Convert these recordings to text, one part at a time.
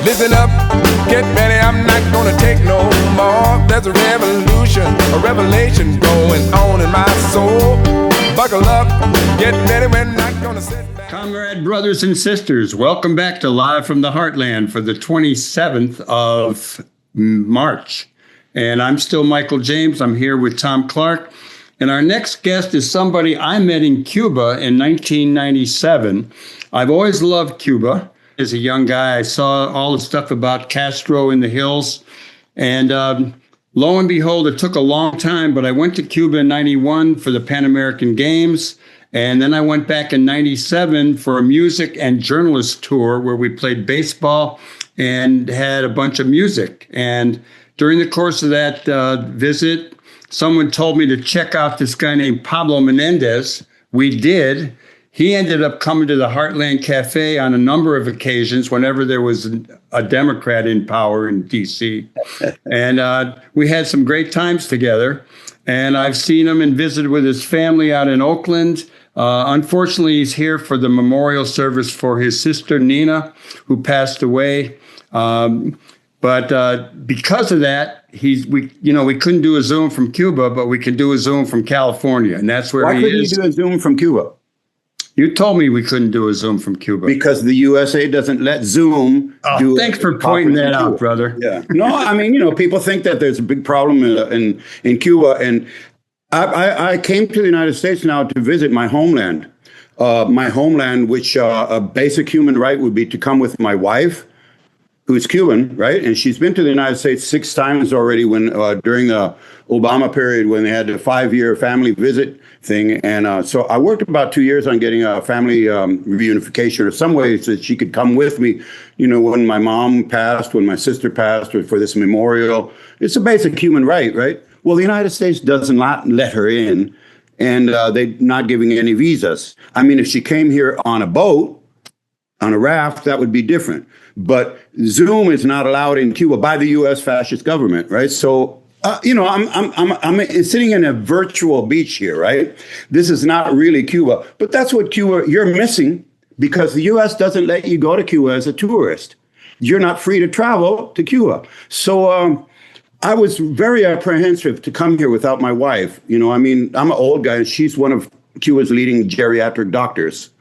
Listen up, get ready, I'm not gonna take no more. There's a revolution, a revelation going on in my soul. Buckle up, get ready, we're not gonna sit back. Comrade brothers and sisters, welcome back to Live from the Heartland for the 27th of March. And I'm still Michael James. I'm here with Thom Clark. And our next guest is somebody I met in Cuba in 1997. I've always loved Cuba. As a young guy, I saw all the stuff about Castro in the hills. And lo and behold, it took a long time, but I went to Cuba in 91 for the Pan American Games. And then I went back in 97 for a music and journalist tour where we played baseball and had a bunch of music. And during the course of that visit, someone told me to check out this guy named Pablo Menendez. We did. He ended up coming to the Heartland Cafe on a number of occasions whenever there was a Democrat in power in D.C. And we had some great times together. And I've seen him and visited with his family out in Oakland. Unfortunately, he's here for the memorial service for his sister, Nina, who passed away. But because of that, we couldn't do a Zoom from Cuba, but we could do a Zoom from California. And that's where he is. Why couldn't you do a Zoom from Cuba? You told me we couldn't do a Zoom from Cuba. Because the USA doesn't let Zoom do thanks for pointing that out, brother. Yeah. No, I mean, people think that there's a big problem in Cuba. And I came to the United States now to visit my homeland. Which a basic human right would be to come with my wife, who's Cuban, right? And she's been to the United States 6 times already during the Obama period when they had the 5-year family visit thing. And so I worked about 2 years on getting a family reunification or some way so that she could come with me, when my mom passed, when my sister passed, or for this memorial. It's a basic human right, right? Well, the United States does not let her in, and they're not giving any visas. I mean, if she came here on a boat, on a raft, that would be different. But Zoom is not allowed in Cuba by the U.S. fascist government, right? So, I'm sitting in a virtual beach here, right? This is not really Cuba, but that's what Cuba you're missing because the U.S. doesn't let you go to Cuba as a tourist. You're not free to travel to Cuba. So I was very apprehensive to come here without my wife. I'm an old guy, and she's one of Cuba's leading geriatric doctors.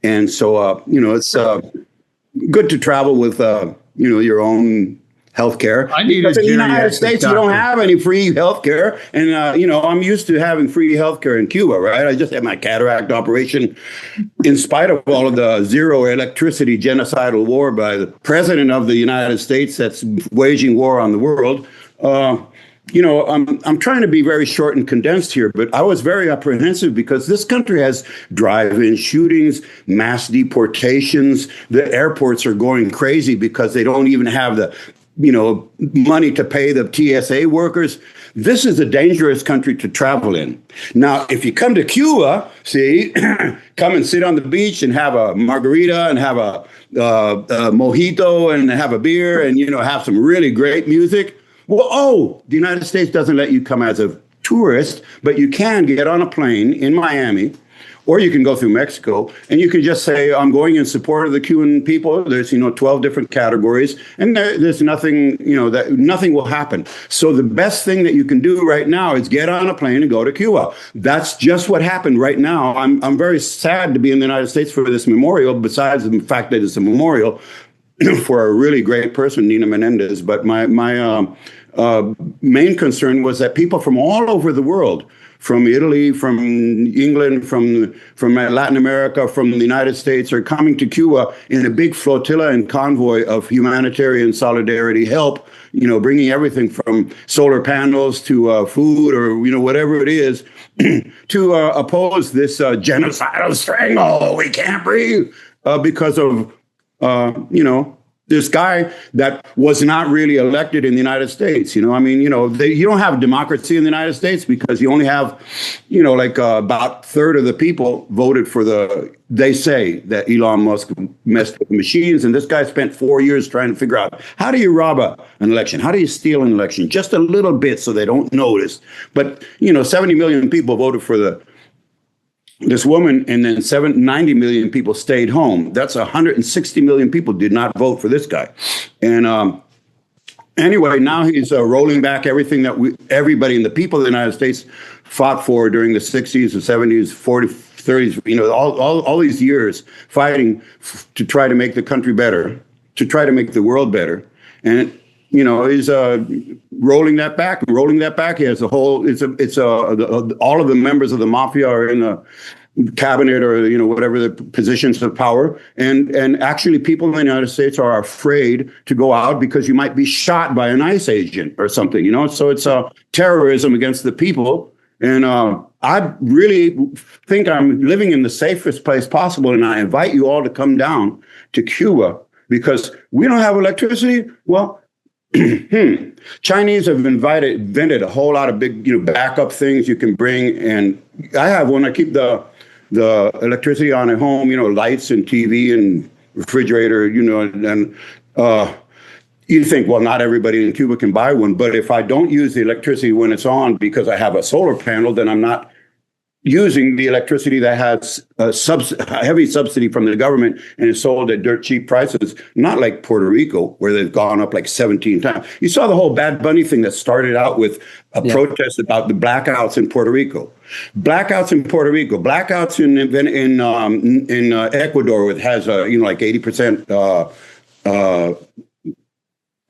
And so, it's good to travel with, your own health care. Because in the United States, you don't have any free health care. And, I'm used to having free health care in Cuba, right? I just had my cataract operation in spite of all of the zero electricity genocidal war by the president of the United States that's waging war on the world. I'm trying to be very short and condensed here, but I was very apprehensive because this country has drive-in shootings, mass deportations. The airports are going crazy because they don't even have the, money to pay the TSA workers. This is a dangerous country to travel in. Now, if you come to Cuba, come and sit on the beach and have a margarita and have a mojito and have a beer and, have some really great music. Well, the United States doesn't let you come as a tourist, but you can get on a plane in Miami, or you can go through Mexico, and you can just say, I'm going in support of the Cuban people. There's, 12 different categories, and there's nothing, that nothing will happen. So the best thing that you can do right now is get on a plane and go to Cuba. That's just what happened right now. I'm very sad to be in the United States for this memorial, besides the fact that it's a memorial for a really great person, Nina Menendez. But my main concern was that people from all over the world, from Italy, from England, from Latin America, from the United States, are coming to Cuba in a big flotilla and convoy of humanitarian solidarity help, bringing everything from solar panels to food or, whatever it is, to oppose this genocidal strangle. We can't breathe because of this guy that was not really elected in the United States. You don't have democracy in the United States because you only have, about a third of the people voted for they say that Elon Musk messed with the machines. And this guy spent 4 years trying to figure out, how do you rob an election? How do you steal an election? Just a little bit so they don't notice. But, 70 million people voted for the this woman, and then 90 million people stayed home. That's 160 million people did not vote for this guy. And anyway, now he's rolling back everything that everybody and the people of the United States fought for during the 60s, the 70s, 40s, 30s, all these years fighting to try to make the country better, to try to make the world better. And he's rolling that back. He has all of the members of the mafia are in the cabinet or whatever the positions of power, and actually people in the United States are afraid to go out because you might be shot by an ICE agent or something. So it's terrorism against the people. And I really think I'm living in the safest place possible, and I invite you all to come down to Cuba because we don't have electricity. Well. Chinese have invented a whole lot of big, backup things you can bring. And I have one. I keep the electricity on at home, lights and TV and refrigerator, and you think, well, not everybody in Cuba can buy one. But if I don't use the electricity when it's on because I have a solar panel, then I'm not using the electricity that has a heavy subsidy from the government and is sold at dirt cheap prices, not like Puerto Rico, where they've gone up like 17 times. You saw the whole Bad Bunny thing that started out with a protest about the blackouts in Puerto Rico. Blackouts in Ecuador, which has like 80%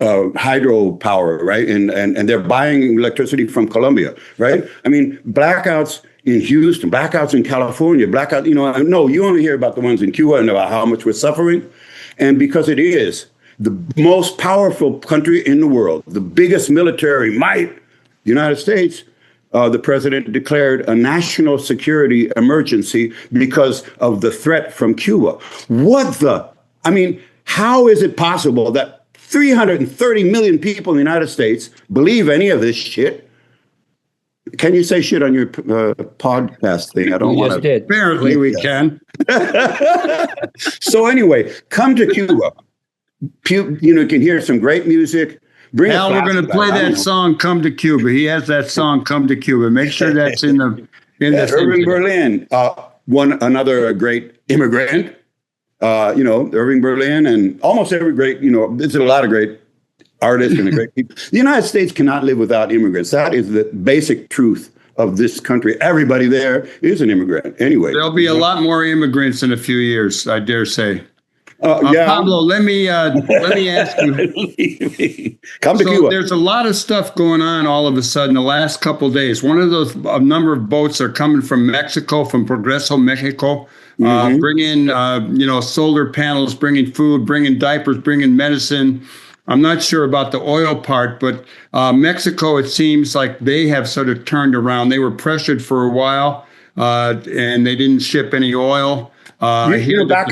hydropower, right? And they're buying electricity from Colombia, right? I mean, blackouts in Houston, blackouts in California, no, you only hear about the ones in Cuba and about how much we're suffering. And because it is the most powerful country in the world, the biggest military might, the United States, the president declared a national security emergency because of the threat from Cuba. How is it possible that 330 million people in the United States believe any of this shit? Can you say shit on your podcast thing? I don't want to. Did. Apparently we can. So anyway, come to Cuba. You can hear some great music. Al, we're going to play that song, Come to Cuba. He has that song, Come to Cuba. Make sure that's in the Irving Berlin, another great immigrant. Irving Berlin and almost every great, there's a lot of great artists and great people. The United States cannot live without immigrants. That is the basic truth of this country. Everybody there is an immigrant. Anyway, there'll be a lot more immigrants in a few years, I dare say. Pablo, let me ask you. Come to Cuba. There's a lot of stuff going on all of a sudden the last couple of days. One of those, a number of boats are coming from Mexico, from Progreso, Mexico, bringing, solar panels, bringing food, bringing diapers, bringing medicine. I'm not sure about the oil part, but Mexico, it seems like they have sort of turned around. They were pressured for a while, and they didn't ship any oil. Back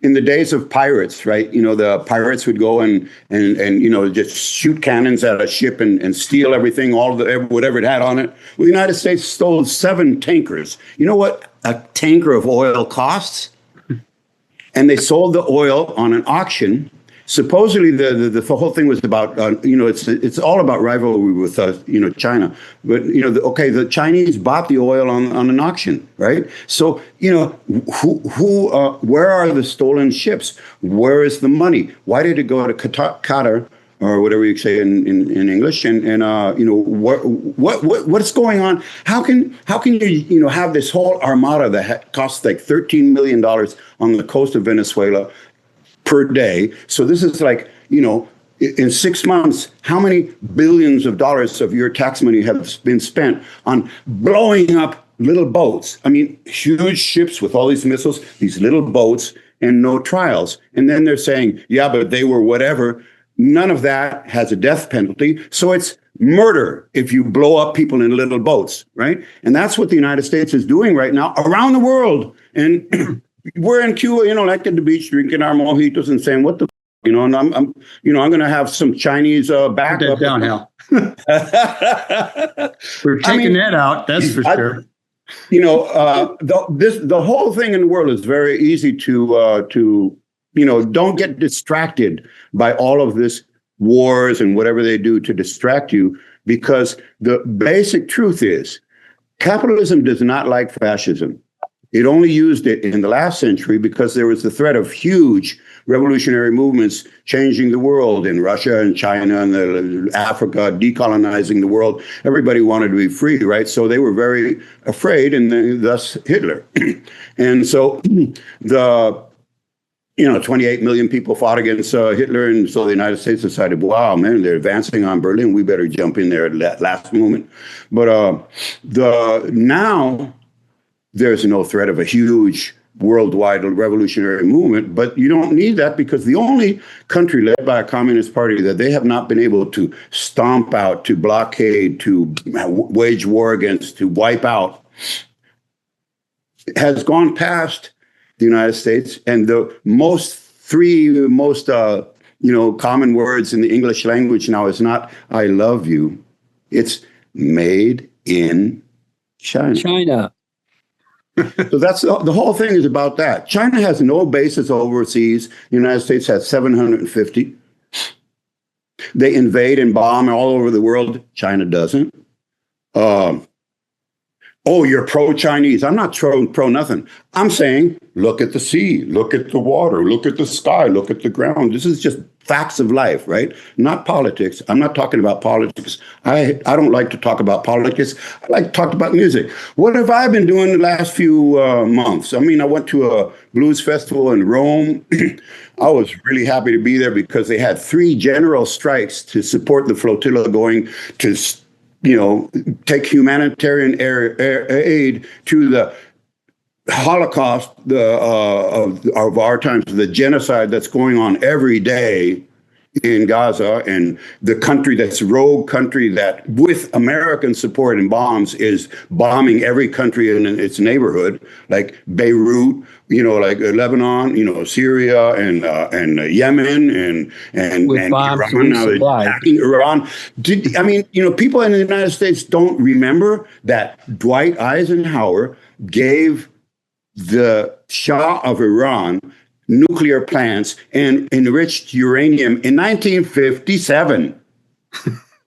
in the days of pirates, right? The pirates would go and just shoot cannons at a ship and steal everything, whatever it had on it. Well, the United States stole 7 tankers. You know what a tanker of oil costs? And they sold the oil on an auction. Supposedly, the whole thing was about, it's all about rivalry with, China. But, the Chinese bought the oil on an auction, right? So, where are the stolen ships? Where is the money? Why did it go to Qatar or whatever you say in English? And what's going on? How can you have this whole armada that costs like $13 million on the coast of Venezuela per day? So this is like, in 6 months, how many billions of dollars of your tax money have been spent on blowing up little boats? I mean, huge ships with all these missiles, these little boats, and no trials. And then they're saying, yeah, but they were whatever. None of that has a death penalty. So it's murder if you blow up people in little boats, right? And that's what the United States is doing right now around the world. And we're in Cuba, like at the beach, drinking our mojitos and saying, "What the, and I'm going to have some Chinese backup." Put that down, Hal. We're taking that out. That's for sure. The whole thing in the world is very easy to don't get distracted by all of this wars and whatever they do to distract you, because the basic truth is capitalism does not like fascism. It only used it in the last century because there was the threat of huge revolutionary movements changing the world in Russia and China and Africa, decolonizing the world. Everybody wanted to be free, right? So they were very afraid, and thus Hitler. And so 28 million people fought against Hitler, and so the United States decided, wow, man, they're advancing on Berlin. We better jump in there at that last moment. But now there's no threat of a huge worldwide revolutionary movement, but you don't need that because the only country led by a communist party that they have not been able to stomp out, to blockade, to wage war against, to wipe out, has gone past the United States. And the three most common words in the English language now is not "I love you," it's "made in China." China. So that's the whole thing is about that. China has no bases overseas. The United States has 750. They invade and bomb all over the world. China doesn't. Oh, you're pro-Chinese. I'm not pro nothing. I'm saying, look at the sea, look at the water, look at the sky, look at the ground. This is just facts of life, right? Not politics. I'm not talking about politics. I don't like to talk about politics. I like to talk about music. What have I been doing the last few months? I mean, I went to a blues festival in Rome. I was really happy to be there because they had 3 general strikes to support the flotilla going to take humanitarian aid to the Holocaust of our times, the genocide that's going on every day in Gaza, and the country that's rogue country that, with American support and bombs, is bombing every country in its neighborhood, like Beirut, like Lebanon, Syria, and Yemen, and Iran. Now they're attacking Iran. People in the United States don't remember that Dwight Eisenhower gave the Shah of Iran nuclear plants and enriched uranium in 1957,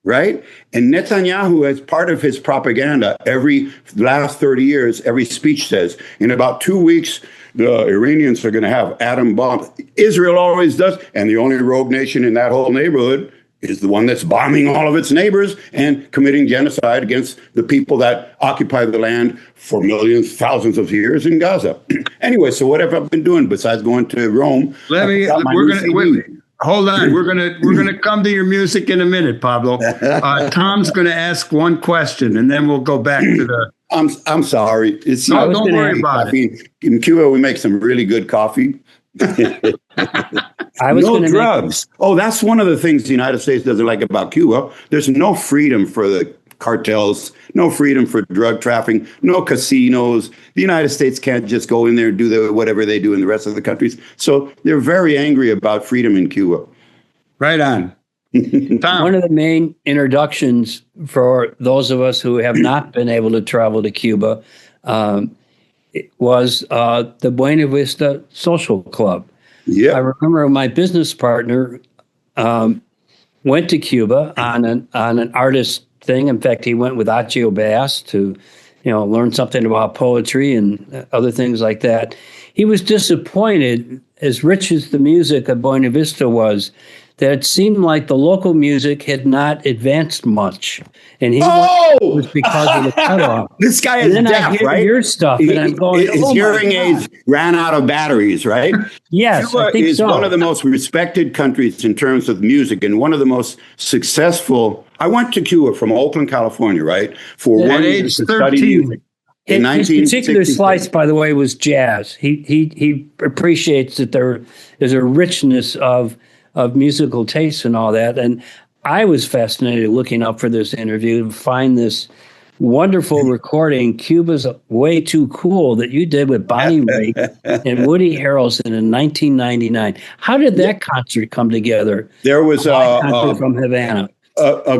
right? And Netanyahu, as part of his propaganda, every last 30 years, every speech says, in about 2 weeks, the Iranians are going to have atom bombs. Israel always does, and the only rogue nation in that whole neighborhood is the one that's bombing all of its neighbors and committing genocide against the people that occupy the land for millions, thousands of years in Gaza. Anyway, so what have I been doing besides going to Rome? Hold on. We're gonna come to your music in a minute, Pablo. Tom's gonna ask one question, and then we'll go back to the. I'm sorry. Don't worry about it. In Cuba, we make some really good coffee. No drugs. That's one of the things the United States doesn't like about Cuba. There's no freedom for the cartels, no freedom for drug trafficking, no casinos. The United States can't just go in there and do whatever they do in the rest of the countries. So they're very angry about freedom in Cuba. Right on. Tom. One of the main introductions for those of us who have not been able to travel to Cuba was the Buena Vista Social Club. Yeah, I remember my business partner went to Cuba on an artist thing. In fact, he went with Accio Bass to, learn something about poetry and other things like that. He was disappointed, as rich as the music of Buena Vista was, that it seemed like the local music had not advanced much. And it was because of the cutoff. This guy is deaf, right? Your stuff, and I'm going, his hearing aids ran out of batteries, right? Yes, Cuba I think is so. one of the most respected countries in terms of music, and one of the most successful. I went to Cuba from Oakland, California, right, for 1 year to study music. His particular slice, by the way, was jazz. He appreciates that there is a richness of musical taste and all that. And I was fascinated looking up for this interview to find this wonderful recording, Cuba's Way Too Cool, that you did with Bonnie Raitt and Woody Harrelson in 1999. How did that concert come together? There was from Havana. A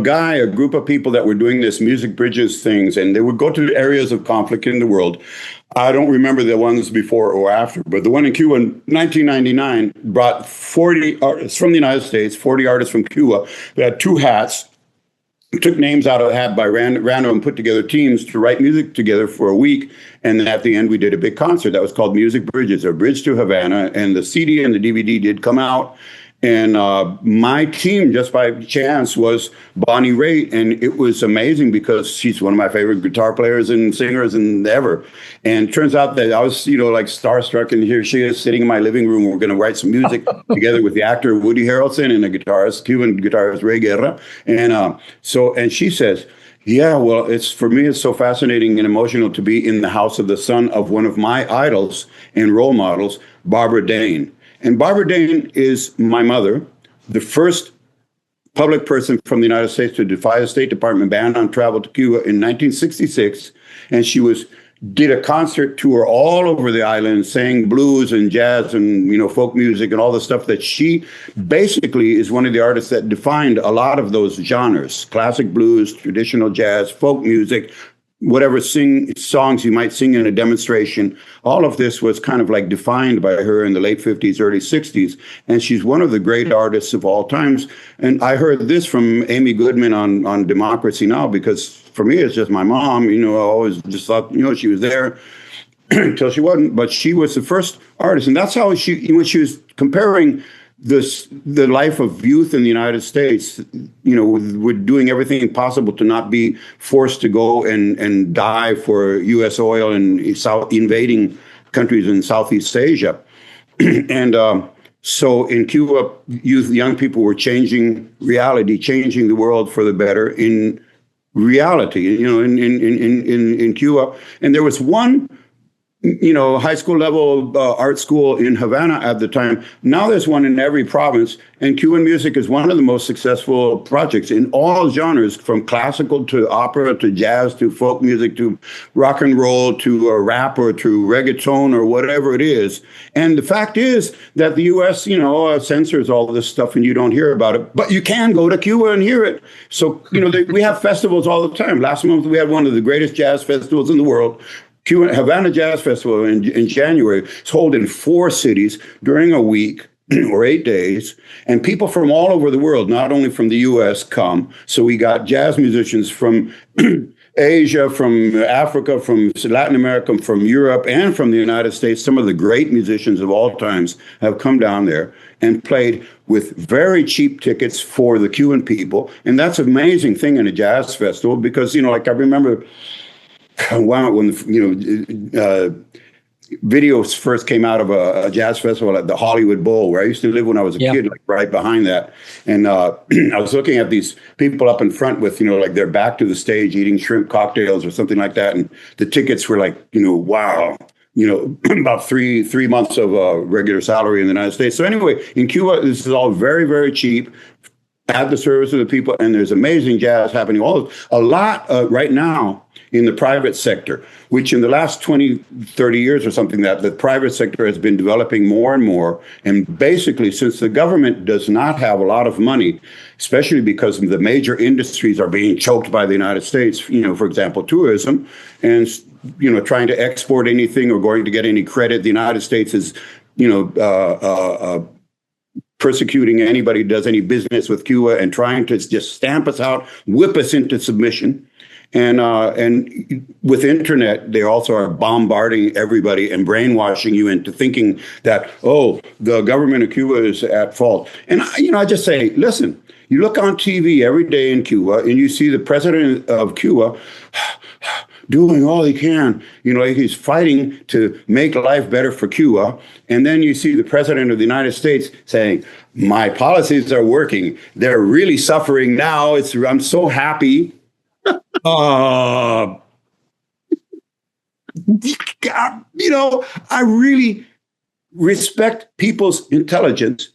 group of people that were doing this music bridges things, and they would go to areas of conflict in the world. I don't remember the ones before or after, but the one in Cuba in 1999 brought 40 artists from the United States, 40 artists from Cuba. They had 2 hats, took names out of the hat by random and put together teams to write music together for a week. And then at the end, we did a big concert that was called Music Bridges, a bridge to Havana. And the CD and the DVD did come out. And my team, just by chance, was Bonnie Raitt. And it was amazing because she's one of my favorite guitar players and singers and ever. And it turns out that I was, like starstruck. And here she is sitting in my living room. We're going to write some music together with the actor Woody Harrelson and the guitarist, Cuban guitarist Ray Guerra. And she says, yeah, well, for me, it's so fascinating and emotional to be in the house of the son of one of my idols and role models, Barbara Dane. And Barbara Dane is my mother, the first public person from the United States to defy the State Department ban on travel to Cuba in 1966. And she did a concert tour all over the island, sang blues and jazz and, folk music and all the stuff that she basically is one of the artists that defined a lot of those genres: classic blues, traditional jazz, folk music, whatever songs you might sing in a demonstration. All of this was kind of like defined by her in the late 50s, early 60s. And she's one of the great artists of all times. And I heard this from Amy Goodman on Democracy Now! Because for me, it's just my mom. I always just thought, she was there until she wasn't. But she was the first artist. And that's how when she was comparing the life of youth in the United States, with doing everything possible to not be forced to go and die for U.S. oil and invading countries in Southeast Asia. And so in Cuba, young people were changing reality, changing the world for the better in reality, in Cuba. And there was one high school level art school in Havana at the time. Now there's one in every province. And Cuban music is one of the most successful projects in all genres, from classical to opera to jazz to folk music to rock and roll to rap or to reggaeton or whatever it is. And the fact is that the U.S., censors all of this stuff and you don't hear about it. But you can go to Cuba and hear it. So, we have festivals all the time. Last month, we had one of the greatest jazz festivals in the world. Havana Jazz Festival in January. It's held in 4 cities during a week or 8 days. And people from all over the world, not only from the U.S., come. So we got jazz musicians from Asia, from Africa, from Latin America, from Europe, and from the United States. Some of the great musicians of all times have come down there and played with very cheap tickets for the Cuban people. And that's an amazing thing in a jazz festival because, I remember when videos first came out of a jazz festival at the Hollywood Bowl, where I used to live when I was a kid, right behind that. And I was looking at these people up in front with, their back to the stage eating shrimp cocktails or something like that. And the tickets were like, wow, about three months of regular salary in the United States. So anyway, in Cuba, this is all very, very cheap, at the service of the people. And there's amazing jazz happening a lot right now in the private sector, which in the last 20, 30 years or something, that the private sector has been developing more and more. And basically, since the government does not have a lot of money, especially because the major industries are being choked by the United States, for example, tourism, and, trying to export anything or going to get any credit, the United States is, persecuting anybody who does any business with Cuba and trying to just stamp us out, whip us into submission. And with internet, they also are bombarding everybody and brainwashing you into thinking that, the government of Cuba is at fault. And, I just say, listen, you look on TV every day in Cuba and you see the president of Cuba doing all he can, he's fighting to make life better for Cuba. And then you see the president of the United States saying, my policies are working. They're really suffering now. I'm so happy. I really respect people's intelligence,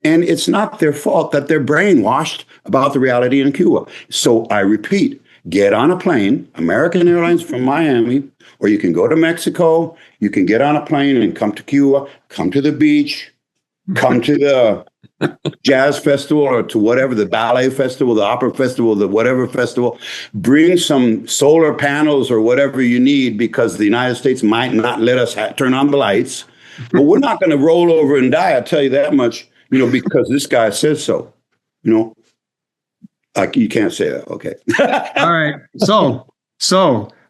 and it's not their fault that they're brainwashed about the reality in Cuba. So I repeat, get on a plane, American Airlines from Miami, or you can go to Mexico, you can get on a plane and come to Cuba, come to the beach, come to the jazz festival or to whatever, the ballet festival, the opera festival, the whatever festival. Bring some solar panels or whatever you need, because the United States might not let us turn on the lights. But we're not going to roll over and die, I'll tell you that much, because this guy says so. You can't say that. Okay. All right. So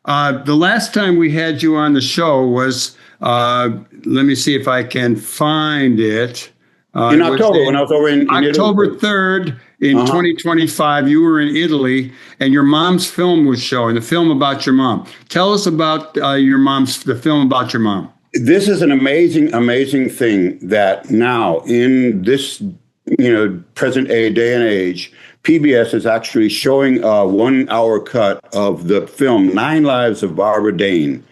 the last time we had you on the show was, let me see if I can find it. In October, when I was over in October Italy. 3rd in 2025, you were in Italy, and your mom's film was showing, the film about your mom. Tell us about the film about your mom. This is an amazing, amazing thing that now in this, present day and age, PBS is actually showing a 1 hour cut of the film 9 Lives of Barbara Dane.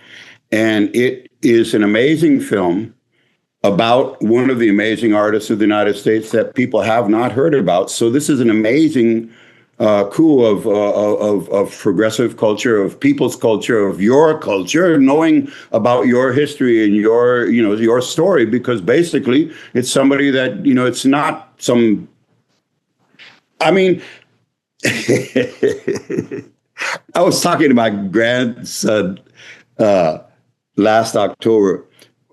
And it is an amazing film about one of the amazing artists of the United States that people have not heard about. So this is an amazing coup of progressive culture, of people's culture, of your culture, knowing about your history and your story, because basically it's somebody that, it's not some, I mean, I was talking to my grandson last October.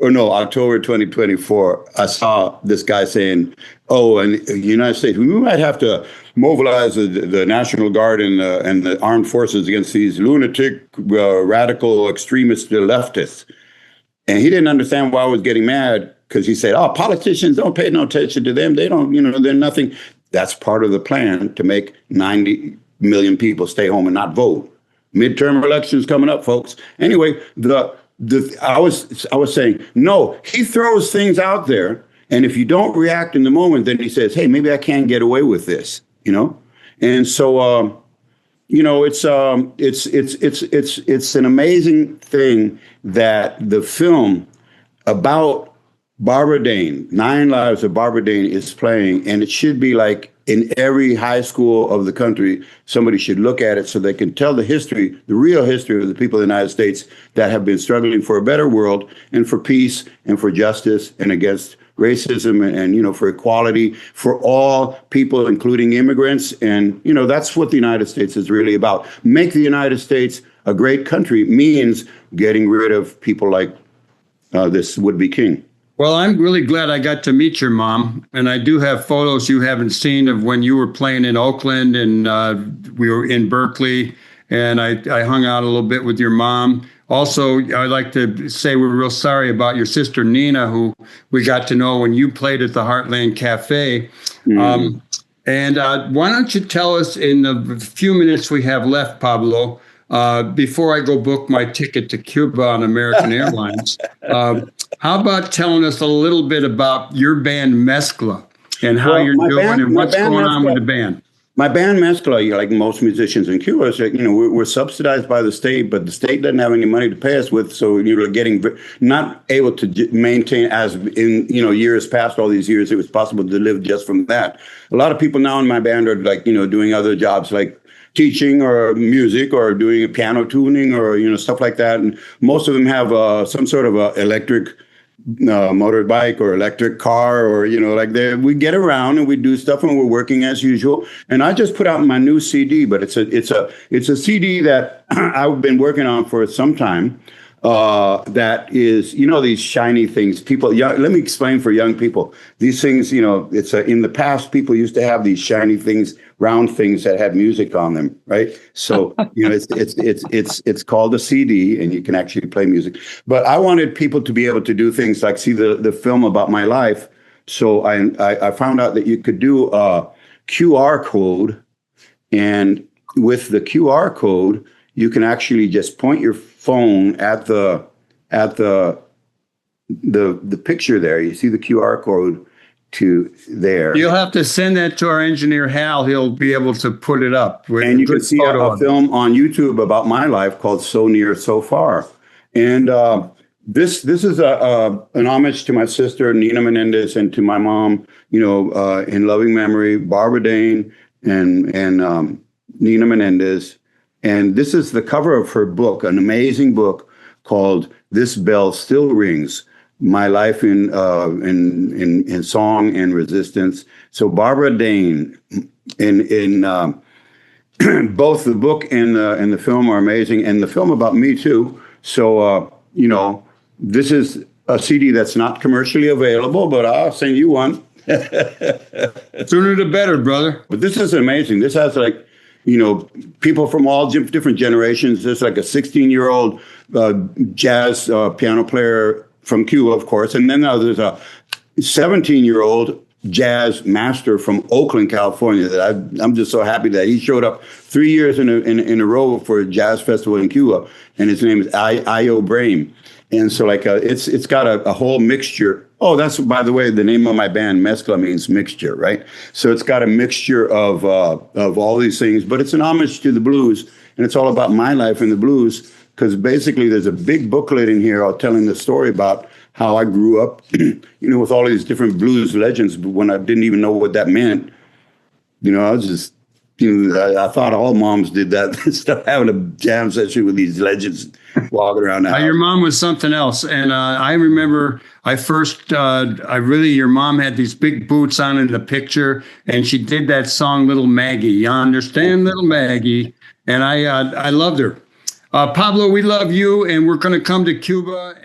October 2024, I saw this guy saying, in the United States, we might have to mobilize the National Guard and the armed forces against these lunatic, radical, extremist leftists. And he didn't understand why I was getting mad, because he said, politicians, don't pay no attention to them. They don't, they're nothing. That's part of the plan to make 90 million people stay home and not vote. Midterm elections coming up, folks. Anyway, I was saying, no, he throws things out there, and if you don't react in the moment, then he says, hey, maybe I can get away with this, And so, it's an amazing thing that the film about Barbara Dane, 9 Lives of Barbara Dane, is playing, and it should be like in every high school of the country. Somebody should look at it so they can tell the history, the real history of the people of the United States that have been struggling for a better world and for peace and for justice and against racism and for equality for all people, including immigrants. And, that's what the United States is really about. Make the United States a great country means getting rid of people like this would-be king. Well, I'm really glad I got to meet your mom, and I do have photos you haven't seen of when you were playing in Oakland, and we were in Berkeley, and I hung out a little bit with your mom. Also, I'd like to say we're real sorry about your sister Nina, who we got to know when you played at the Heartland Cafe. And why don't you tell us in the few minutes we have left, Pablo, before I go book my ticket to Cuba on American Airlines, how about telling us a little bit about your band Mezcla and how you're doing and what's going on with the band? My band Mezcla, like most musicians in Cuba, is we're subsidized by the state, but the state doesn't have any money to pay us with, so you're getting not able to maintain as in years past. All these years, it was possible to live just from that. A lot of people now in my band are doing other jobs like teaching or music or doing piano tuning or stuff like that, and most of them have some sort of a electric motorbike or electric car or we get around and we do stuff and we're working as usual. And I just put out my new CD, but it's a CD that I've been working on for some time. That is, these shiny things. Let me explain for young people. These things, it's in the past, people used to have these shiny things, round things that had music on them, right? So, it's called a CD, and you can actually play music. But I wanted people to be able to do things like see the film about my life. So I found out that you could do a QR code, and with the QR code, you can actually just point your phone at the picture there. You see the QR code to there. You'll have to send that to our engineer Hal. He'll be able to put it up. And you can see a film on YouTube about my life called So Near, So Far. And this is an homage to my sister Nina Menendez and to my mom. In loving memory, Barbara Dane and Nina Menendez. And this is the cover of her book, an amazing book called "This Bell Still Rings: My Life in Song and Resistance." So Barbara Dane, in both the book and the film are amazing, and the film about me too. So this is a CD that's not commercially available, but I'll send you one. Sooner the better, brother. But this is amazing. This has people from all different generations. There's like a 16-year-old jazz piano player from Cuba, of course. And then there's a 17-year-old jazz master from Oakland, California, that I'm just so happy that he showed up 3 years in a row for a jazz festival in Cuba, and his name is Io Brame. And so it's got a whole mixture. Oh, that's, by the way, the name of my band, Mezcla, means mixture, right? So it's got a mixture of all these things, but it's an homage to the blues, and it's all about my life in the blues, because basically there's a big booklet in here telling the story about how I grew up, with all these different blues legends, but when I didn't even know what that meant. I was just, I thought all moms did that, stuff, having a jam session with these legends walking around the house. Your mom was something else. And I remember your mom had these big boots on in the picture, and she did that song, Little Maggie. You understand, Little Maggie? And I loved her. Pablo, we love you, and we're going to come to Cuba.